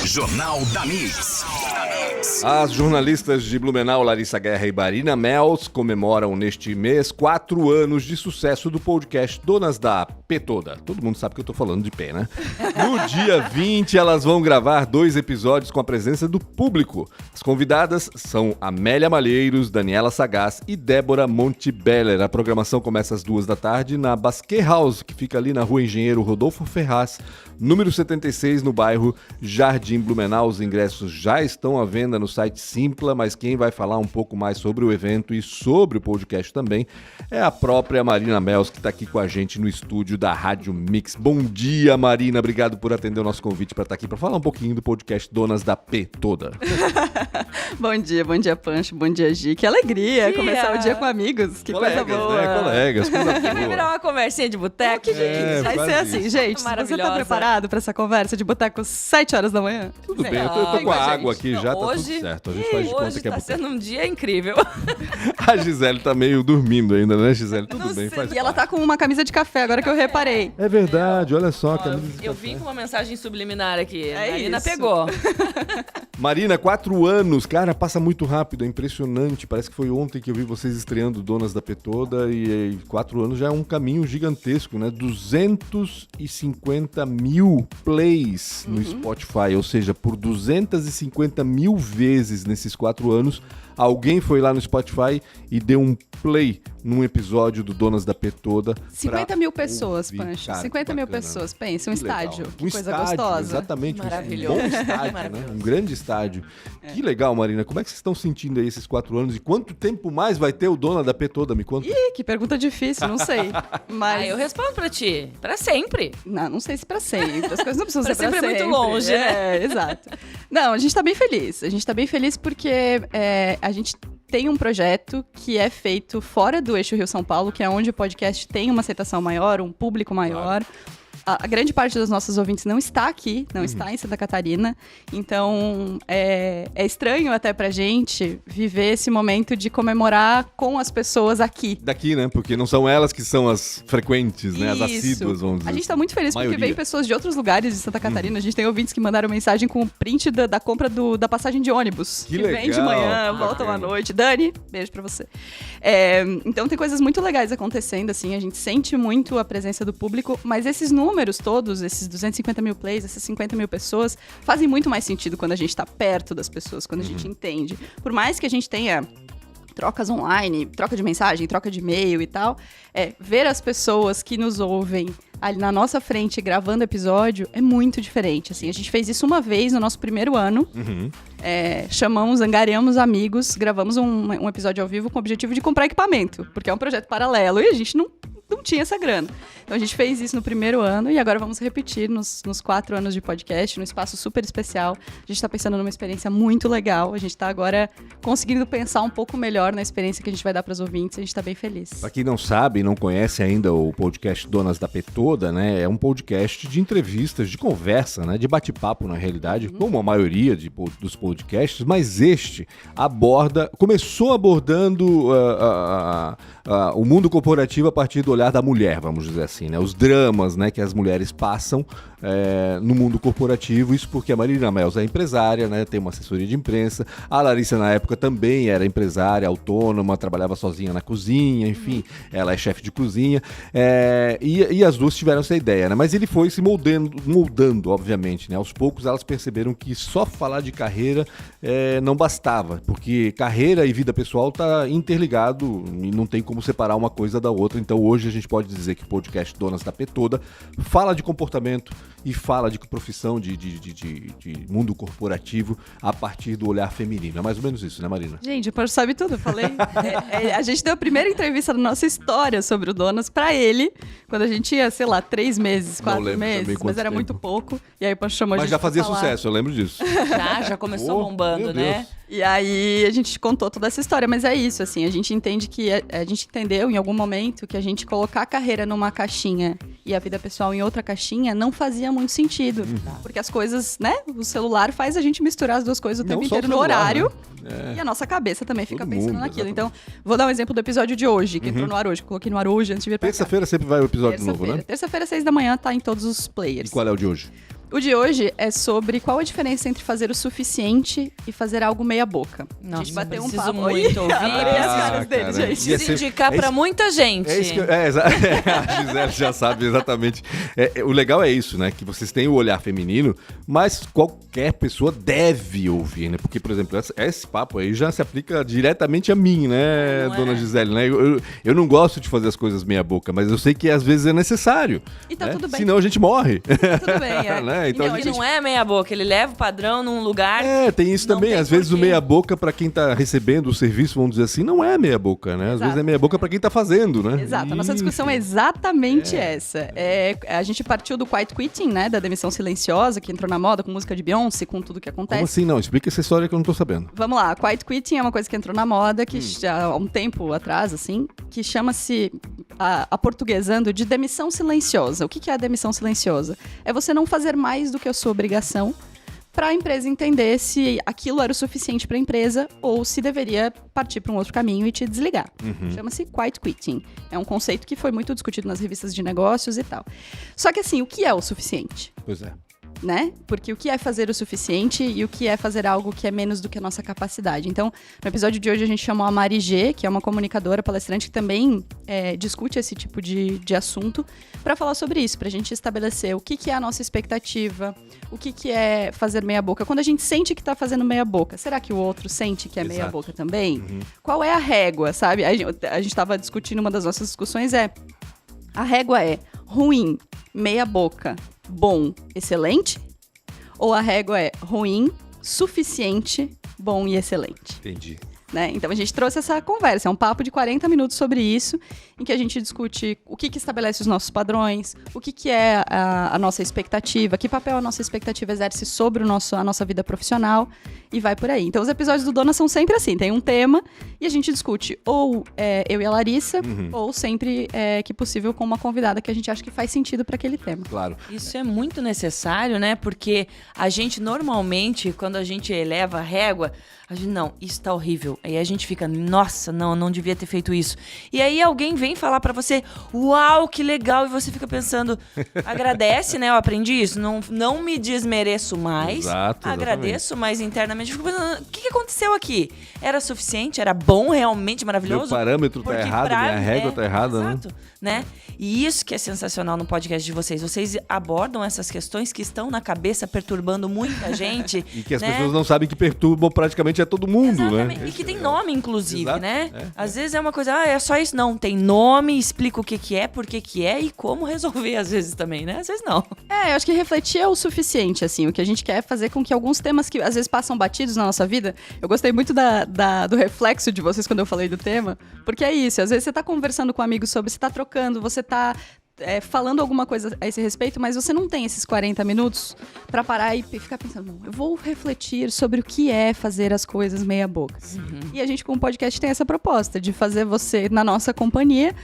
Jornal da Mix. As jornalistas de Blumenau, Larissa Guerra e Marina Mels, comemoram neste mês 4 anos de sucesso do podcast Donas da P Toda. Todo mundo sabe que eu tô falando de P, né? No dia 20, elas vão gravar 2 episódios com a presença do público. As convidadas são Amélia Malheiros, Daniela Sagaz e Débora Montebeller. A programação começa às 2 da tarde na Basquet House, que fica ali na Rua Engenheiro Rodolfo Ferraz, número 76, no bairro Jardim Blumenau. Os ingressos já estão à venda no site Simpla, mas quem vai falar um pouco mais sobre o evento e sobre o podcast também é a própria Marina Mels, que está aqui com a gente no estúdio da Rádio Mix. Bom dia, Marina. Obrigado por atender o nosso convite para estar aqui para falar um pouquinho do podcast Donas da P Toda. Bom dia, Pancho. Bom dia, Gi. Que alegria começar o dia com amigos. Que colegas, coisa boa. né? Colegas. Vai virar uma conversinha de boteco, gente. Vai ser assim, gente. Se você tá preparado para essa conversa de boteco às 7 horas da manhã? Tudo bem, eu tô com a água aqui já, hoje, tá tudo certo. A gente faz de conta que é tá boteco. sendo um dia incrível. A Gisele tá meio dormindo ainda, né, Gisele? Tudo bem, faz E ela tá com uma camisa de café, agora que eu reparei. É verdade, olha só. Eu vim com uma mensagem subliminar aqui. É a Marina isso. pegou. Marina, 4 anos, cara, passa muito rápido, é impressionante. Parece que foi ontem que eu vi vocês estreando Donas da P Toda e 4 anos já é um caminho gigantesco, né? 250 mil plays no Spotify, ou seja, por 250 mil vezes nesses 4 anos, alguém foi lá no Spotify e deu um play num episódio do Donas da P Toda. 50 mil pessoas, ouvir. Pancho. Cara, 50 mil bacana. pessoas. Pensa, um Que legal. estádio. Que Um coisa estádio, gostosa. exatamente. Maravilhoso. Um bom estádio, né? Um grande estádio. Que legal, Marina. Como é que vocês estão sentindo aí esses 4 anos? E quanto tempo mais vai ter o Dona da P Toda? Me conta. Ih, que pergunta difícil, não sei. Mas Eu respondo pra ti. Pra sempre. Não sei se pra sempre. As coisas não precisam Pra ser pra sempre é sempre. muito longe, né? É, exato. Não, a gente tá bem feliz. A gente tá bem feliz porque a gente tem um projeto que é feito fora do eixo Rio-São Paulo, que é onde o podcast tem uma aceitação maior, um público maior. A grande parte dos nossos ouvintes não está aqui, não está em Santa Catarina. Então, é estranho até pra gente viver esse momento de comemorar com as pessoas aqui. Daqui, né? Porque não são elas que são as frequentes, né? As Isso. assíduas, vamos dizer. A gente tá muito feliz porque Maioria. vem pessoas de outros lugares de Santa Catarina. A gente tem ouvintes que mandaram mensagem com o print da compra da passagem de ônibus. Que vem de legal. manhã, Que voltam à bacana. noite. Dani, beijo pra você. Então tem coisas muito legais acontecendo, assim. A gente sente muito a presença do público, mas esses números todos, esses 250 mil plays, essas 50 mil pessoas, fazem muito mais sentido quando a gente tá perto das pessoas, quando a gente entende. Por mais que a gente tenha trocas online, troca de mensagem, troca de e-mail e tal, ver as pessoas que nos ouvem ali na nossa frente gravando episódio é muito diferente, assim. A gente fez isso uma vez no nosso primeiro ano, angariamos amigos, gravamos um episódio ao vivo com o objetivo de comprar equipamento, porque é um projeto paralelo e a gente não tinha essa grana. Então a gente fez isso no primeiro ano e agora vamos repetir nos 4 anos de podcast, num espaço super especial. A gente tá pensando numa experiência muito legal. A gente tá agora conseguindo pensar um pouco melhor na experiência que a gente vai dar para os ouvintes. A gente tá bem feliz. Pra quem não sabe e não conhece ainda o podcast Donas da P Toda, né? É um podcast de entrevistas, de conversa, né? De bate-papo, na realidade, como a maioria dos podcasts, mas este começou abordando o mundo corporativo a partir do olhar da mulher, vamos dizer assim, né? Os dramas, né, que as mulheres passam no mundo corporativo. Isso porque a Marina Mels é empresária, né? Tem uma assessoria de imprensa. A Larissa, na época, também era empresária, autônoma, trabalhava sozinha na cozinha, enfim, ela é chefe de cozinha. E as duas tiveram essa ideia, né? Mas ele foi se moldando, obviamente, né? Aos poucos elas perceberam que só falar de carreira não bastava, porque carreira e vida pessoal tá interligado e não tem como separar uma coisa da outra. Então hoje a gente pode dizer que o podcast Donas da P Toda fala de comportamento e fala de profissão, de mundo corporativo a partir do olhar feminino. É mais ou menos isso, né, Marina? Gente, o Pancho sabe tudo, eu falei. A gente deu a primeira entrevista da nossa história sobre o Donas pra ele, quando a gente tinha, sei lá, 3 meses, 4 meses, mas era muito pouco. E aí o Pancho chamou a gente. Mas já fazia pra falar. sucesso, eu lembro disso. Já começou bombando, meu né? Deus. E aí a gente contou toda essa história, mas é isso, assim, a gente entende que a gente entendeu em algum momento que a gente colocar a carreira numa caixinha e a vida pessoal em outra caixinha não fazia muito sentido, porque as coisas, né, o celular faz a gente misturar as duas coisas o tempo inteiro no horário, e a nossa cabeça também fica pensando naquilo. Então, vou dar um exemplo do episódio de hoje, que entrou no ar hoje, coloquei no ar hoje antes de vir pra cá. Terça-feira sempre vai o episódio novo, né? Terça-feira, 6 da manhã, tá em todos os players. E qual é o de hoje? O de hoje é sobre qual a diferença entre fazer o suficiente e fazer algo meia boca. Nossa, a gente bateu um preciso papo. muito ouvir. Adorei as caras dele, cara. gente. Preciso indicar pra muita gente. É isso que a Gisele já sabe exatamente. O legal é isso, né? Que vocês têm o olhar feminino, mas qualquer pessoa deve ouvir, né? Porque, por exemplo, esse papo aí já se aplica diretamente a mim, né, Não dona é? Gisele, né? Eu não gosto de fazer as coisas meia boca, mas eu sei que às vezes é necessário. E tá né? tudo bem. Senão a gente morre. Tudo bem, é. Né? Então, Não, ele não é meia boca, ele leva o padrão num lugar. tem isso Não também. tem Às vezes o porquê. meia boca pra quem tá recebendo o serviço, vamos dizer assim, não é meia boca, né? Às Exato. vezes é meia boca pra quem tá fazendo, né? Exato, a nossa discussão é exatamente essa. A gente partiu do quiet quitting, né, da demissão silenciosa, que entrou na moda com música de Beyoncé, com tudo que acontece. Como assim? Não, explica essa história que eu não tô sabendo. Vamos lá, quiet quitting é uma coisa que entrou na moda, que já há um tempo atrás, assim, que chama-se, aportuguesando, de demissão silenciosa. O que é a demissão silenciosa? É você não fazer mais do que a sua obrigação para a empresa entender se aquilo era o suficiente para a empresa ou se deveria partir para um outro caminho e te desligar. Chama-se quiet quitting. É um conceito que foi muito discutido nas revistas de negócios e tal. Só que assim, o que é o suficiente? Pois é. Né? Porque o que é fazer o suficiente e o que é fazer algo que é menos do que a nossa capacidade. Então, no episódio de hoje a gente chamou a Mari G, que é uma comunicadora, palestrante, que também discute esse tipo de assunto, para falar sobre isso, para a gente estabelecer o que é a nossa expectativa, o que é fazer meia boca. Quando a gente sente que está fazendo meia boca, será que o outro sente que é meia Exato. boca também? Qual é a régua, sabe? A gente estava discutindo, uma das nossas discussões a régua é ruim, meia boca, bom, excelente? Ou a régua é ruim, suficiente, bom e excelente? Entendi. Né? Então a gente trouxe essa conversa, é um papo de 40 minutos sobre isso, em que a gente discute o que estabelece os nossos padrões, o que é a nossa expectativa, que papel a nossa expectativa exerce sobre a nossa vida profissional, e vai por aí. Então os episódios do Dona são sempre assim, tem um tema e a gente discute ou eu e a Larissa, ou sempre que possível com uma convidada que a gente acha que faz sentido para aquele tema. Claro. Isso é muito necessário, né? Porque a gente normalmente, quando a gente eleva a régua, a gente, não, isso tá horrível. Aí a gente fica, nossa, não devia ter feito isso. E aí alguém vem falar pra você, uau, que legal. E você fica pensando, agradece, né? Eu aprendi isso. Não me desmereço mais. Exato, agradeço, mas internamente eu fico pensando, o que aconteceu aqui? Era suficiente? Era bom, realmente maravilhoso? Meu parâmetro tá Porque errado, minha régua tá errada, exato, né? E isso que é sensacional no podcast de vocês. Vocês abordam essas questões que estão na cabeça perturbando muita gente. E que as né? pessoas não sabem que perturbam praticamente a todo mundo, Exatamente. né? E que tem nome, inclusive, Exato. né? Às vezes é uma coisa, é só isso. Não, tem nome, explica o que é, por que é e como resolver, às vezes também, né? Às vezes não. Eu acho que refletir é o suficiente, assim. O que a gente quer é fazer com que alguns temas que às vezes passam batidos na nossa vida. Eu gostei muito do reflexo de vocês quando eu falei do tema, porque é isso. Às vezes você tá conversando com um amigo sobre, você tá trocando, você tá falando alguma coisa a esse respeito, mas você não tem esses 40 minutos pra parar e ficar pensando, eu vou refletir sobre o que é fazer as coisas meia boca. E a gente com o podcast tem essa proposta de fazer você, na nossa companhia,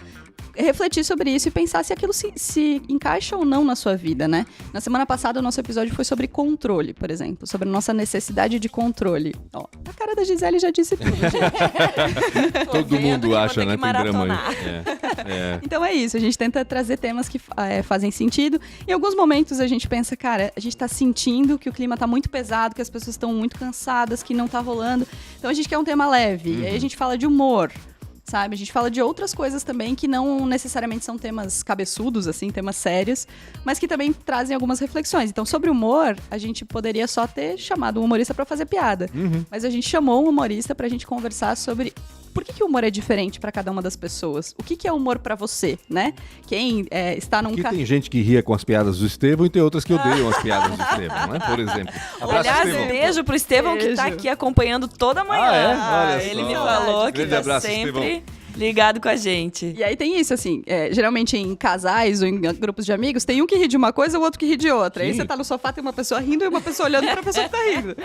refletir sobre isso e pensar se aquilo se encaixa ou não na sua vida, né? Na semana passada, o nosso episódio foi sobre controle, por exemplo. Sobre a nossa necessidade de controle. Ó, a cara da Gisele já disse tudo, gente. Todo mundo acha, né? Tem drama maratonar. aí. Então é isso, a gente tenta trazer temas que fazem sentido. Em alguns momentos a gente pensa, cara, a gente tá sentindo que o clima tá muito pesado, que as pessoas estão muito cansadas, que não tá rolando. Então a gente quer um tema leve. E aí a gente fala de humor. Sabe? A gente fala de outras coisas também que não necessariamente são temas cabeçudos, assim, temas sérios, mas que também trazem algumas reflexões. Então, sobre humor, a gente poderia só ter chamado um humorista pra fazer piada. Mas a gente chamou um humorista pra gente conversar sobre por que o humor é diferente pra cada uma das pessoas. O que é humor pra você, né? Quem está num... Porque tem gente que ria com as piadas do Estevão e tem outras que odeiam as piadas do Estevão, né? Por exemplo. Abraço, Aliás, Estevão. beijo pro Estevão, que tá Beijo. aqui acompanhando toda manhã. Olha Ele só. me falou que Grande tá abraço, sempre Estevão. ligado com a gente. E aí tem isso, assim, geralmente em casais ou em grupos de amigos, tem um que ri de uma coisa, o outro que ri de outra. Aí Sim. você tá no sofá, tem uma pessoa rindo e uma pessoa olhando pra pessoa que tá rindo.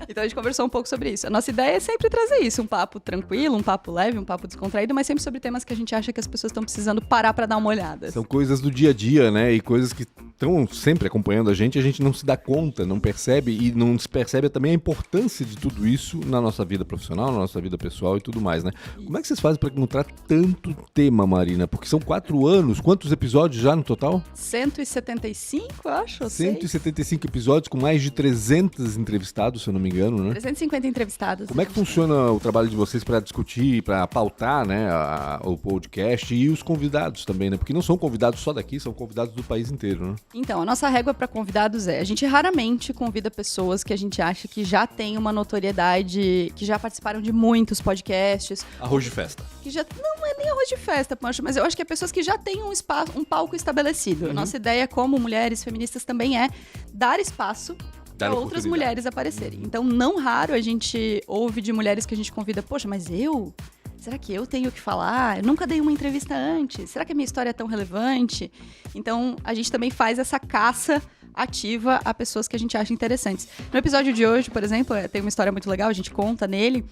Então a gente conversou um pouco sobre isso. A nossa ideia é sempre trazer isso, um papo tranquilo, um papo leve, um papo descontraído, mas sempre sobre temas que a gente acha que as pessoas estão precisando parar pra dar uma olhada. São coisas do dia a dia, né? E coisas que estão sempre acompanhando a gente não se dá conta, não percebe e não se percebe também a importância de tudo isso na nossa vida profissional, na nossa vida pessoal e tudo mais, né? Como é que vocês fazem para encontrar tanto tema, Marina? Porque são 4 anos, quantos episódios já no total? 175, eu acho. 175 episódios com mais de 300 entrevistados, se eu não me engano, né? 350 entrevistados. Como é que funciona o trabalho de vocês para discutir, para pautar, né, o podcast e os convidados também, né? Porque não são convidados só daqui, são convidados do país inteiro, né? Então, a nossa régua para convidados a gente raramente convida pessoas que a gente acha que já têm uma notoriedade, que já participaram de muitos podcasts. Arroz de festa. Que já não é nem arroz de festa, Pancho, mas eu acho que é pessoas que já têm um palco estabelecido. Nossa ideia como mulheres feministas também é dar espaço para outras mulheres aparecerem. Então, não raro a gente ouve de mulheres que a gente convida, poxa, mas eu? Será que eu tenho o que falar? Eu nunca dei uma entrevista antes. Será que a minha história é tão relevante? Então, a gente também faz essa caça ativa a pessoas que a gente acha interessantes. No episódio de hoje, por exemplo, tem uma história muito legal, a gente conta nele,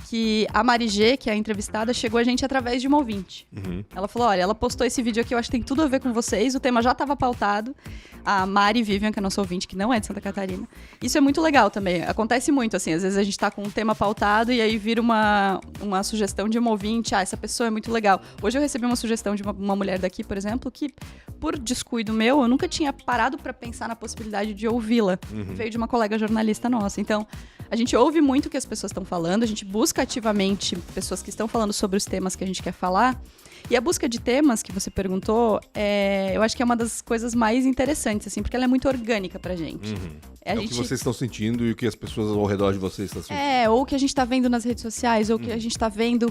que a Mari G, que é a entrevistada, chegou a gente através de uma ouvinte. Ela falou, olha, ela postou esse vídeo aqui, eu acho que tem tudo a ver com vocês, o tema já estava pautado. A Mari Vivian, que é nossa ouvinte, que não é de Santa Catarina. Isso é muito legal também, acontece muito, assim, às vezes a gente tá com um tema pautado e aí vira uma sugestão de uma ouvinte, essa pessoa é muito legal. Hoje eu recebi uma sugestão de uma mulher daqui, por exemplo, que por descuido meu, eu nunca tinha parado para pensar na possibilidade de ouvi-la. Veio de uma colega jornalista nossa. Então, a gente ouve muito o que as pessoas estão falando, a gente busca ativamente pessoas que estão falando sobre os temas que a gente quer falar. E a busca de temas que você perguntou, eu acho que é uma das coisas mais interessantes, assim, porque ela é muito orgânica pra gente. É o que vocês estão sentindo e o que as pessoas ao redor de vocês estão sentindo. Ou o que a gente tá vendo nas redes sociais, ou o que a gente tá vendo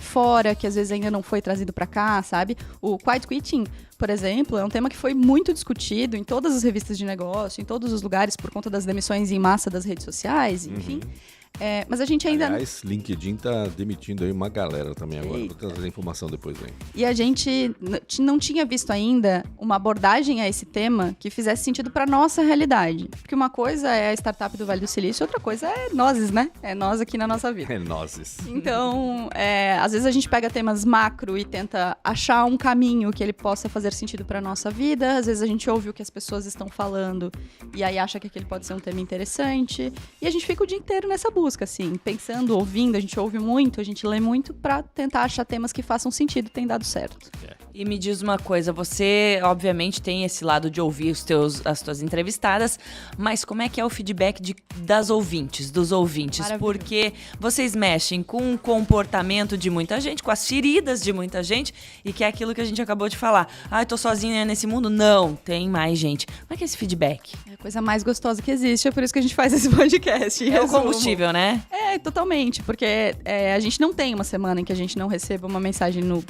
fora, que às vezes ainda não foi trazido pra cá, sabe? O quiet quitting, por exemplo, é um tema que foi muito discutido em todas as revistas de negócio, em todos os lugares, por conta das demissões em massa das redes sociais, enfim. Mas a gente ainda... Aliás, LinkedIn tá demitindo aí uma galera também agora. Vou trazer informação depois aí. E a gente não tinha visto ainda uma abordagem a esse tema que fizesse sentido para nossa realidade. Porque uma coisa é a startup do Vale do Silício, outra coisa é nós, né? É nós aqui na nossa vida. É nós. Então, às vezes a gente pega temas macro e tenta achar um caminho que ele possa fazer sentido para nossa vida. Às vezes a gente ouve o que as pessoas estão falando e aí acha que aquele pode ser um tema interessante. E a gente fica o dia inteiro nessa busca, assim, pensando, ouvindo, a gente ouve muito, a gente lê muito pra tentar achar temas que façam sentido e tem dado certo. E me diz uma coisa, você obviamente tem esse lado de ouvir as tuas entrevistadas, mas como é que é o feedback dos ouvintes? Porque vocês mexem com o comportamento de muita gente, com as feridas de muita gente, e que é aquilo que a gente acabou de falar. Eu tô sozinha nesse mundo? Não, tem mais gente. Como é que é esse feedback? É a coisa mais gostosa que existe, é por isso que a gente faz esse podcast. É o combustível, né? Totalmente, porque a gente não tem uma semana em que a gente não receba uma mensagem no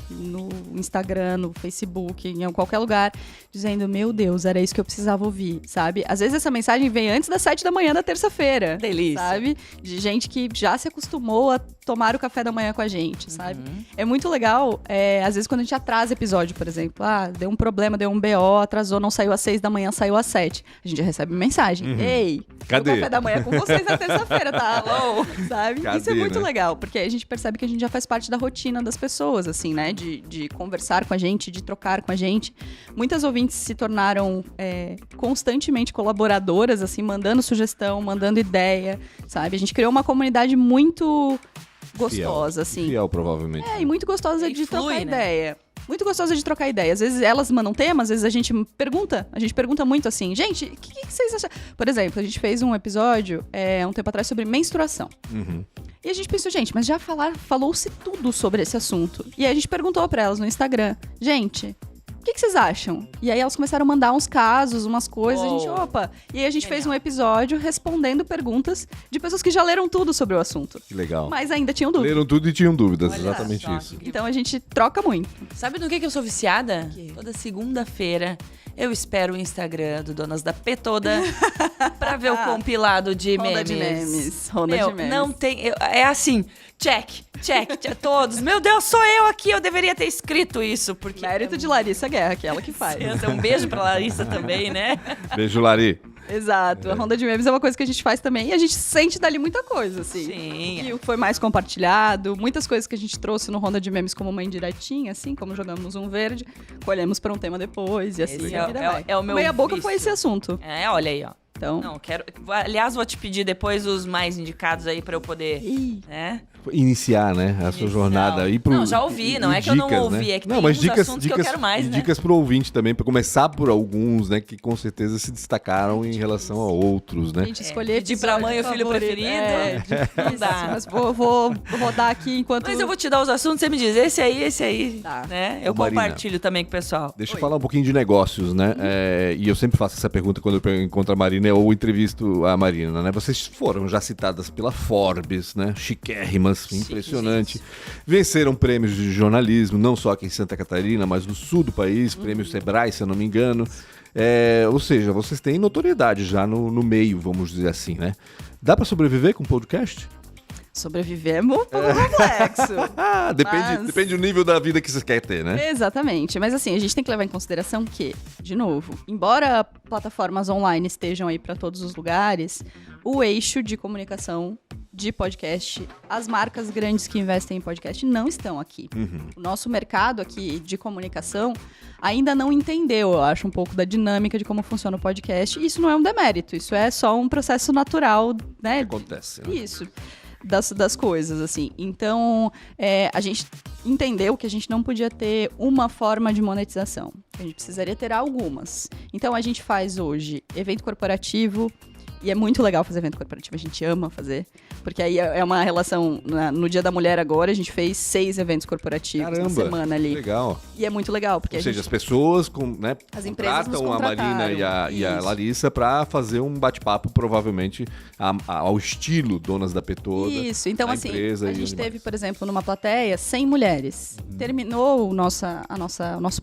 Instagram, no Facebook, em qualquer lugar, dizendo, meu Deus, era isso que eu precisava ouvir, sabe? Às vezes essa mensagem vem antes das 7 da manhã da terça-feira. Delícia. Sabe? De gente que já se acostumou a tomar o café da manhã com a gente, sabe? É muito legal, às vezes quando a gente atrasa episódio, por exemplo, deu um problema, deu um BO, atrasou, não saiu às 6 da manhã, saiu às 7. A gente já recebe mensagem. Ei, cadê o café da manhã com vocês na terça-feira, tá? Alô? Sabe? Cadê, isso é muito né? legal, porque a gente percebe que a gente já faz parte da rotina das pessoas, assim, né? De conversar com a gente, de trocar com a gente. Muitas ouvintes se tornaram constantemente colaboradoras, assim, mandando sugestão, mandando ideia, sabe? A gente criou uma comunidade muito gostosa, assim. Fiel, provavelmente. E muito gostosa de trocar né? ideia. Muito gostosa de trocar ideia. Às vezes elas mandam temas, às vezes a gente pergunta muito assim, gente, o que vocês acham? Por exemplo, a gente fez um episódio um tempo atrás sobre menstruação. E a gente pensou, gente, mas já falou-se tudo sobre esse assunto. E aí a gente perguntou pra elas no Instagram, gente, o que vocês acham? E aí elas começaram a mandar uns casos, umas coisas, a gente, opa. E aí a gente fez um episódio respondendo perguntas de pessoas que já leram tudo sobre o assunto. Que legal. Mas ainda tinham dúvidas. Leram tudo e tinham dúvidas, Olha exatamente só, isso. Então a gente troca muito. Sabe no que eu sou viciada? Toda segunda-feira eu espero o Instagram do Donas da Petoda pra ver o compilado de Ronda memes. de memes. Ronda de memes. Não tem... É assim, check, todos. Meu Deus, sou eu aqui, eu deveria ter escrito isso, porque... Mérito de Larissa Guerra, que é ela que faz. Um beijo pra Larissa também, né? Beijo, Lari. Exato. A Ronda de Memes é uma coisa que a gente faz também e a gente sente dali muita coisa, assim. Sim. Que foi mais compartilhado, muitas coisas que a gente trouxe no Ronda de Memes como uma indiretinha, assim, como jogamos um verde, colhemos pra um tema depois e assim. Esse a vida vai. é o meu Meia boca vício. foi esse assunto. Olha aí, ó. Então, Não, quero... Aliás, vou te pedir depois os mais indicados aí pra eu poder, Ih. né? Iniciar, né, a sua jornada aí pro... Não, já ouvi, não e é que eu não dicas, ouvi, né? é que não, tem mas uns dicas, assuntos que eu quero mais, e né? dicas pro ouvinte também, pra começar por alguns, né, que com certeza se destacaram em relação a outros, né? a gente escolher pedir pra mãe o filho preferido. Difícil, dá. mas vou rodar aqui enquanto... Mas eu vou te dar os assuntos, você me diz, esse aí, Tá. né? Eu Ô, Marina. compartilho também com o pessoal. Deixa eu falar um pouquinho de negócios, né? E eu sempre faço essa pergunta quando eu encontro a Marina ou entrevisto a Marina, né? Vocês foram já citadas pela Forbes, né? Chiquérrimas, impressionante. Venceram prêmios de jornalismo, não só aqui em Santa Catarina, mas no sul do país, prêmio Sebrae, se eu não me engano. Ou seja, vocês têm notoriedade já no meio, vamos dizer assim, né? Dá pra sobreviver com podcast? Sobrevivemos um pouco complexo. Depende do nível da vida que você quer ter, né? Exatamente. Mas assim, a gente tem que levar em consideração que, de novo, embora plataformas online estejam aí para todos os lugares, o eixo de comunicação de podcast, as marcas grandes que investem em podcast não estão aqui. O nosso mercado aqui de comunicação ainda não entendeu, eu acho, um pouco da dinâmica de como funciona o podcast. E isso não é um demérito, isso é só um processo natural, né? Acontece, né? Isso. Das coisas, assim. Então, a gente entendeu que a gente não podia ter uma forma de monetização. A gente precisaria ter algumas. Então, a gente faz hoje evento corporativo, e é muito legal fazer evento corporativo, a gente ama fazer. Porque aí é uma relação, no Dia da Mulher agora, a gente fez 6 eventos corporativos na semana ali. Legal. E é muito legal, porque Ou seja, as pessoas né, as empresas nos contratam a Marina e a Isso. Larissa para fazer um bate-papo, provavelmente, ao estilo Donas da Petoda. Isso, então a assim, empresa a e gente os teve, demais. por exemplo, numa plateia 100 mulheres. Terminou o nosso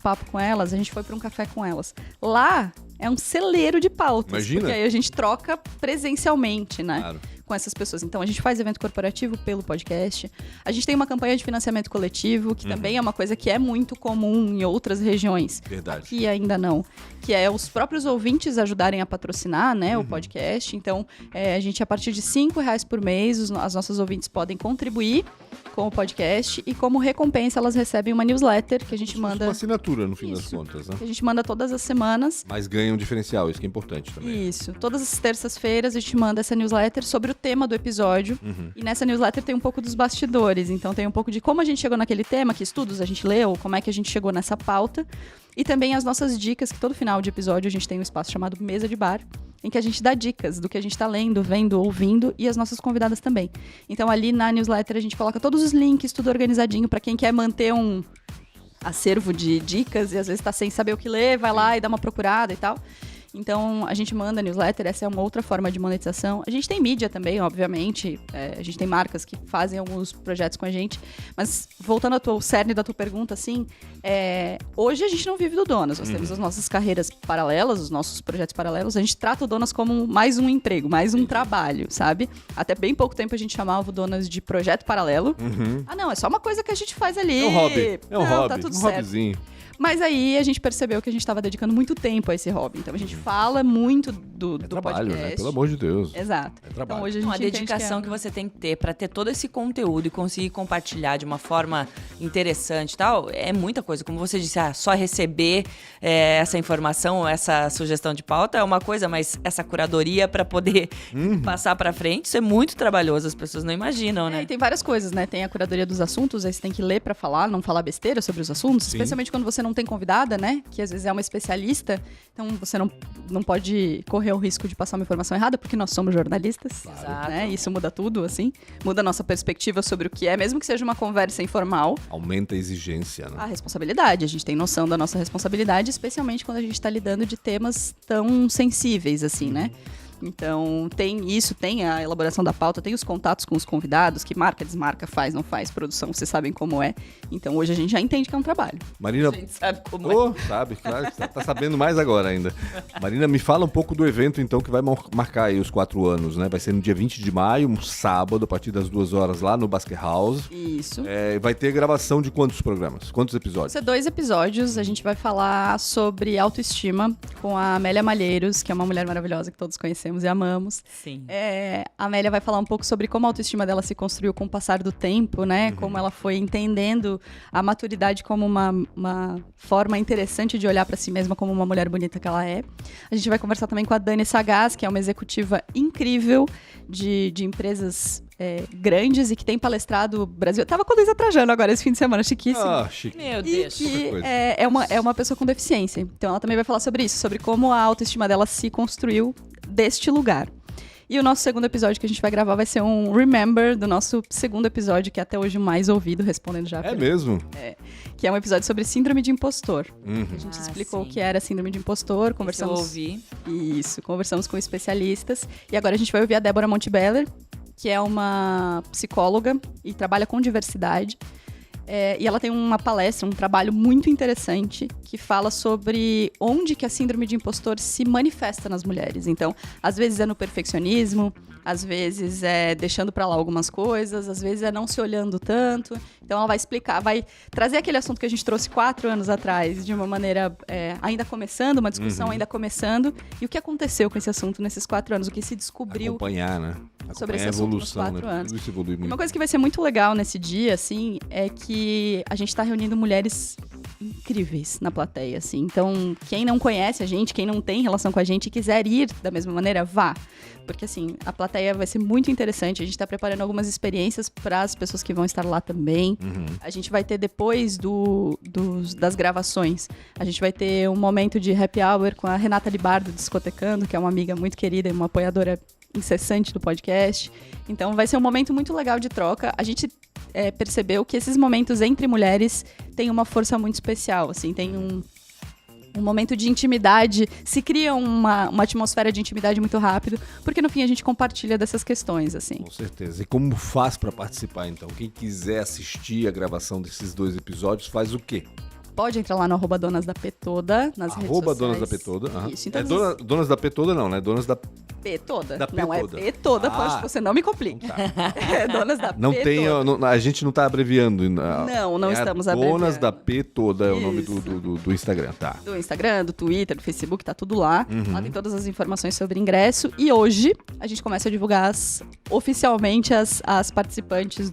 papo com elas, a gente foi para um café com elas. Lá é um celeiro de pautas, Imagina. porque aí a gente troca presencialmente, né? Claro. Com essas pessoas. Então, a gente faz evento corporativo pelo podcast. A gente tem uma campanha de financiamento coletivo, que também é uma coisa que é muito comum em outras regiões. Verdade. Aqui ainda não. Que é os próprios ouvintes ajudarem a patrocinar, né, o podcast. Então, a gente, a partir de R$5 por mês, as nossas ouvintes podem contribuir com o podcast e como recompensa elas recebem uma newsletter que a gente manda... Uma assinatura, no fim das Isso. contas, né? Que a gente manda todas as semanas. Mas ganha um diferencial, isso que é importante também. Isso. Todas as terças-feiras a gente manda essa newsletter sobre o tema do episódio. E nessa newsletter tem um pouco dos bastidores. Então tem um pouco de como a gente chegou naquele tema, que estudos a gente leu, como é que a gente chegou nessa pauta. E também as nossas dicas, que todo final de episódio a gente tem um espaço chamado Mesa de Bar, em que a gente dá dicas do que a gente tá lendo, vendo, ouvindo, e as nossas convidadas também. Então ali na newsletter a gente coloca todos os links, tudo organizadinho, para quem quer manter um acervo de dicas e às vezes tá sem saber o que ler, vai lá e dá uma procurada e tal. Então, a gente manda newsletter, essa é uma outra forma de monetização. A gente tem mídia também, obviamente. A gente tem marcas que fazem alguns projetos com a gente. Mas, voltando ao cerne da tua pergunta, assim, hoje a gente não vive do Donas. Nós temos as nossas carreiras paralelas, os nossos projetos paralelos. A gente trata o Donas como mais um emprego, mais um trabalho, sabe? Até bem pouco tempo a gente chamava o Donas de projeto paralelo. Ah, não, é só uma coisa que a gente faz ali. É um hobby. É um Não, hobby. tá tudo um certo. hobbyzinho. Mas aí a gente percebeu que a gente estava dedicando muito tempo a esse hobby. Então a gente fala muito do Trabalho, podcast. né? Pelo amor de Deus. Exato. É trabalho. Então hoje a gente A entende dedicação que você tem que ter pra ter todo esse conteúdo e conseguir compartilhar de uma forma interessante e tal, é muita coisa. Como você disse, só receber essa informação, essa sugestão de pauta é uma coisa, mas essa curadoria pra poder passar pra frente, isso é muito trabalhoso, as pessoas não imaginam, né? E tem várias coisas, né? Tem a curadoria dos assuntos, aí você tem que ler pra falar, não falar besteira sobre os assuntos, Sim. especialmente quando você não tem convidada, né? Que às vezes é uma especialista, então você não pode correr o risco de passar uma informação errada, porque nós somos jornalistas, Exato. né? Isso muda tudo, assim. Muda a nossa perspectiva sobre o que é, mesmo que seja uma conversa informal. Aumenta a exigência, né? A responsabilidade, a gente tem noção da nossa responsabilidade, especialmente quando a gente está lidando de temas tão sensíveis, assim, né? Então, tem isso, tem a elaboração da pauta, tem os contatos com os convidados, que marca, desmarca, faz, não faz, produção, vocês sabem como é. Então, hoje a gente já entende que é um trabalho. Marina... A gente sabe como é. Sabe, claro, tá sabendo mais agora ainda. Marina, me fala um pouco do evento, então, que vai marcar aí os 4 anos, né? Vai ser no dia 20 de maio, um sábado, a partir das 2 horas, lá no Basque House. Isso. Vai ter gravação de quantos programas? Quantos episódios? Vão ser 2 episódios, a gente vai falar sobre autoestima com a Amélia Malheiros, que é uma mulher maravilhosa que todos conhecemos e amamos. Sim. A Amélia vai falar um pouco sobre como a autoestima dela se construiu com o passar do tempo, né? Como ela foi entendendo a maturidade como uma forma interessante de olhar para si mesma como uma mulher bonita que ela é. A gente vai conversar também com a Dani Sagaz, que é uma executiva incrível de empresas grandes e que tem palestrado o Brasil. Eu tava com a Luísa Trajano agora esse fim de semana, chiquíssimo. Ah, chique. Meu E Deus. que é uma pessoa com deficiência. Então ela também vai falar sobre isso, sobre como a autoestima dela se construiu deste lugar. E o nosso segundo episódio que a gente vai gravar vai ser um Remember do nosso segundo episódio, que é até hoje o mais ouvido, respondendo já. É mesmo? Que é um episódio sobre síndrome de impostor. A gente explicou sim. o que era síndrome de impostor, Eu conversamos... ouvi. Isso, conversamos com especialistas. E agora a gente vai ouvir a Débora Montebeller, que é uma psicóloga e trabalha com diversidade. E ela tem uma palestra, um trabalho muito interessante que fala sobre onde que a síndrome de impostor se manifesta nas mulheres. Então, às vezes é no perfeccionismo, às vezes é deixando pra lá algumas coisas, às vezes é não se olhando tanto. Então ela vai explicar, vai trazer aquele assunto que a gente trouxe 4 anos atrás de uma maneira ainda começando, uma discussão ainda começando. E o que aconteceu com esse assunto nesses 4 anos? O que se descobriu Acompanhar, né? sobre esse a assunto nos evolução, 4 né? anos. Tudo isso evolui muito. Uma coisa que vai ser muito legal nesse dia, assim, é que a gente tá reunindo mulheres incríveis na plateia, assim. Então, quem não conhece a gente, quem não tem relação com a gente e quiser ir da mesma maneira, vá. Porque, assim, a plateia vai ser muito interessante. A gente tá preparando algumas experiências para as pessoas que vão estar lá também. A gente vai ter, depois das gravações, a gente vai ter um momento de happy hour com a Renata Libardo, Discotecando, que é uma amiga muito querida e uma apoiadora incessante do podcast. Então vai ser um momento muito legal de troca. A gente percebeu que esses momentos entre mulheres têm uma força muito especial, assim, tem um momento de intimidade, se cria uma atmosfera de intimidade muito rápido, porque no fim a gente compartilha dessas questões, assim. Com certeza. E como faz pra participar, então? Quem quiser assistir a gravação desses 2 episódios, faz o quê? Pode entrar lá no @donasdapetoda, nas redes sociais. @donasdapetoda. Isso, então Donas da Petoda não, né? Donas da... Petoda. Da Não, é Petoda. Petoda, pode, você não me complique. Então tá. É Donas da Não Petoda. tem, a gente não tá abreviando. Não estamos Donas abreviando. da Petoda é o nome Isso. do Instagram, tá? Do Instagram, do Twitter, do Facebook, tá tudo lá. Lá tem todas as informações sobre ingresso. E hoje a gente começa a divulgar oficialmente as participantes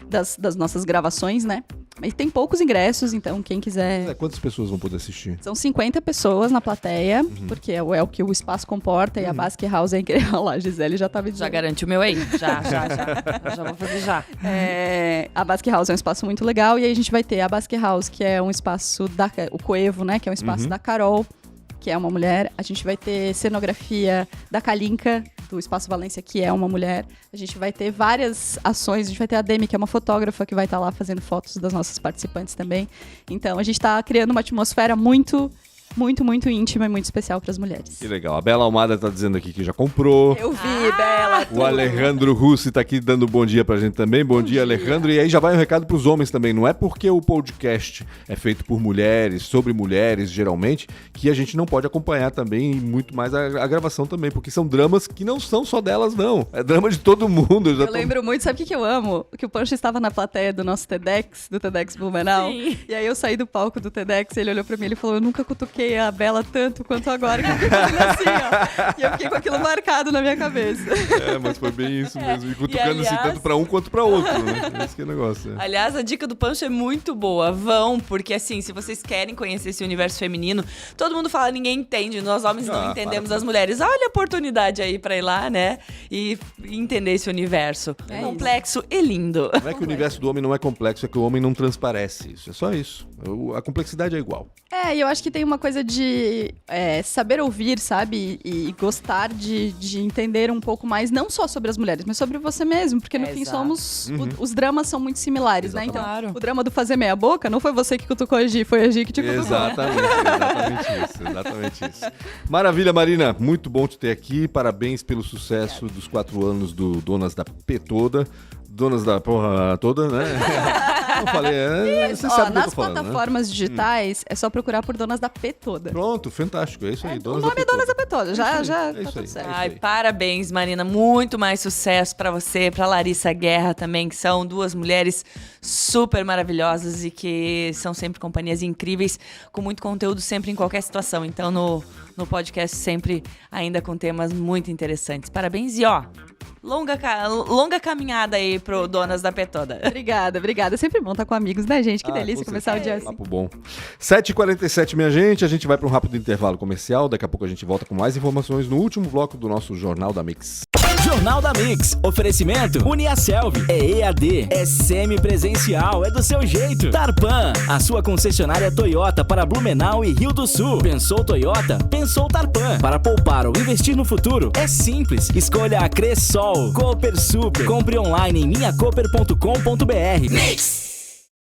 das nossas gravações, né? Mas tem poucos ingressos, então quem quiser... Quantas pessoas vão poder assistir? São 50 pessoas na plateia, porque é o que o espaço comporta, e a Basque House é incrível. Olha lá, a Gisele já tava Já dizendo. garante o meu aí? Já. Eu já vou fazer já. A Basque House é um espaço muito legal, e aí a gente vai ter a Basque House, que é um espaço o Coevo, né? Que é um espaço da Carol, que é uma mulher. A gente vai ter cenografia da Kalinka, do Espaço Valência, que é uma mulher. A gente vai ter várias ações. A gente vai ter a Demi, que é uma fotógrafa, que vai estar lá fazendo fotos das nossas participantes também. Então, a gente está criando uma atmosfera muito íntima e muito especial para as mulheres. Que legal. A Bela Almada tá dizendo aqui que já comprou. Eu vi, Bela. O Alejandro Russi tá aqui dando bom dia pra gente também. Bom dia, Alejandro. E aí já vai um recado pros homens também. Não é porque o podcast é feito por mulheres, sobre mulheres, geralmente, que a gente não pode acompanhar também muito mais a gravação também. Porque são dramas que não são só delas, não. É drama de todo mundo. Eu lembro muito, sabe o que eu amo? Que o Pancho estava na plateia do nosso TEDx, do TEDx Blumenau. Sim. E aí eu saí do palco do TEDx, ele olhou pra mim e falou: eu nunca cutuquei a Bela tanto quanto agora, que eu fiquei fazendo assim, ó. E eu fiquei com aquilo marcado na minha cabeça. Mas foi bem isso mesmo. E cutucando aliás- assim, tanto pra um quanto pra outro, né? Esse que é o negócio. Aliás, a dica do Pancho é muito boa. Vão, porque assim, se vocês querem conhecer esse universo feminino, todo mundo fala, ninguém entende, nós homens não entendemos as mulheres. Olha a oportunidade aí pra ir lá, né? E entender esse universo. É Complexo e lindo. Não é que o universo do homem não é complexo, é que o homem não transparece isso. É só isso. A complexidade é igual. E eu acho que tem uma coisa de saber ouvir, sabe? E gostar de entender um pouco mais, não só sobre as mulheres, mas sobre você mesmo. Porque no fim somos... os dramas são muito similares, né? Então, o drama do fazer meia boca não foi você que cutucou a Gi, foi a Gi que te cutucou. Exatamente isso. Maravilha, Marina. Muito bom te ter aqui. Parabéns pelo sucesso dos 4 anos do Donas da P Toda. Donas da porra toda, né? Eu falei, você sabe o que eu tô nas falando, plataformas digitais, é só procurar por Donas da P Toda. Pronto, fantástico, é isso aí. O nome é Donas da P Toda, já é tá isso tudo aí. certo. Ai, parabéns, Marina. Muito mais sucesso pra você, pra Larissa Guerra também, que são 2 mulheres super maravilhosas e que são sempre companhias incríveis, com muito conteúdo sempre em qualquer situação. Então, no podcast sempre ainda com temas muito interessantes. Parabéns e longa caminhada aí pro Donas da P Toda. Obrigada. É sempre bom estar com amigos, né, gente? Que delícia começar o dia assim. Papo bom. 7h47, minha gente. A gente vai para um rápido intervalo comercial. Daqui a pouco a gente volta com mais informações no último bloco do nosso Jornal da Mix. Jornal da Mix. Oferecimento Uniaselv. É EAD. É semipresencial. É do seu jeito. Tarpan. A sua concessionária Toyota para Blumenau e Rio do Sul. Pensou Toyota? Pensou Tarpan. Para poupar ou investir no futuro, é simples. Escolha a Cressol. Cooper Super. Compre online em minhacoper.com.br. Mix.